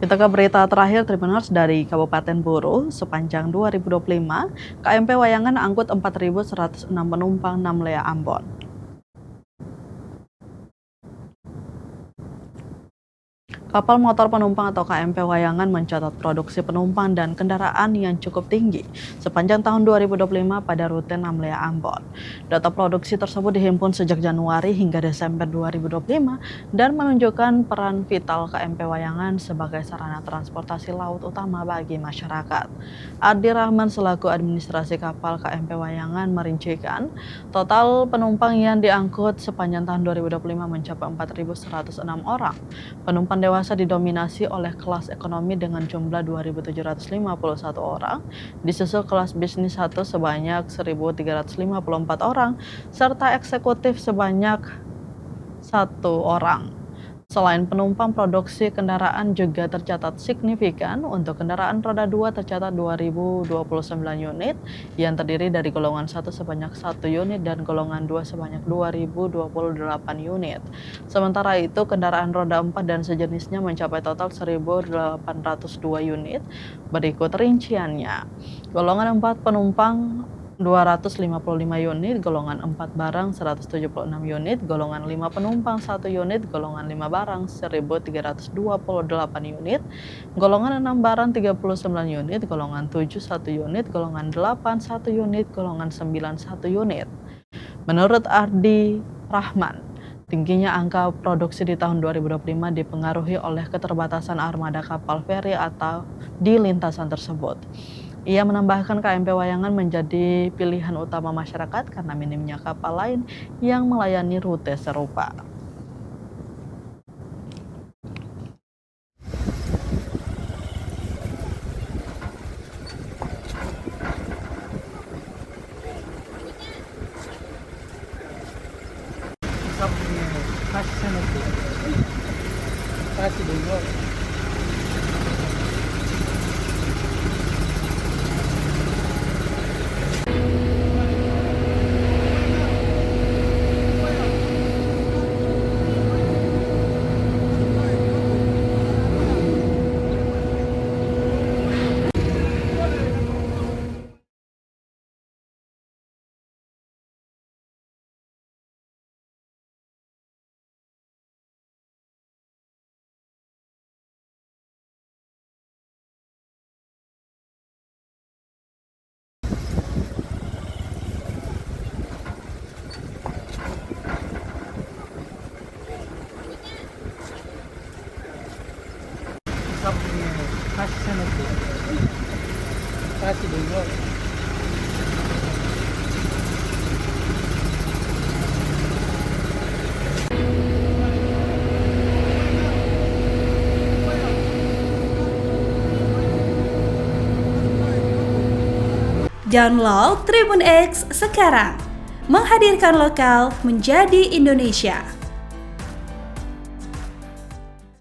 Kita ke berita terakhir Tribuners dari Kabupaten Buru. Sepanjang 2025, KMP Wayangan angkut 4.106 penumpang Namlea Ambon. Kapal motor penumpang atau KMP Wayangan mencatat produksi penumpang dan kendaraan yang cukup tinggi sepanjang tahun 2025 pada rute Namlea Ambon. Data produksi tersebut dihimpun sejak Januari hingga Desember 2025 dan menunjukkan peran vital KMP Wayangan sebagai sarana transportasi laut utama bagi masyarakat. Adi Rahman selaku administrasi kapal KMP Wayangan merincikan total penumpang yang diangkut sepanjang tahun 2025 mencapai 4.106 orang. Penumpang dewasa didominasi oleh kelas ekonomi dengan jumlah 2.751 orang, disusul kelas bisnis 1 sebanyak 1.354 orang, serta eksekutif sebanyak 1 orang. Selain penumpang, produksi kendaraan juga tercatat signifikan. Untuk kendaraan roda 2 tercatat 2.029 unit yang terdiri dari golongan 1 sebanyak 1 unit dan golongan 2 sebanyak 2.028 unit. Sementara itu, kendaraan roda 4 dan sejenisnya mencapai total 1.802 unit. Berikut rinciannya. Golongan 4 penumpang 255 unit, golongan 4 barang 176 unit, golongan 5 penumpang 1 unit, golongan 5 barang 1.328 unit, golongan 6 barang 39 unit, golongan 7 1 unit, golongan 8 1 unit, golongan 9 1 unit. Menurut Adi Rahman, tingginya angka produksi di tahun 2025 dipengaruhi oleh keterbatasan armada kapal feri atau di lintasan tersebut. Ia menambahkan KMP Wayangan menjadi pilihan utama masyarakat karena minimnya kapal lain yang melayani rute serupa. Download Tribun X sekarang, menghadirkan lokal menjadi Indonesia.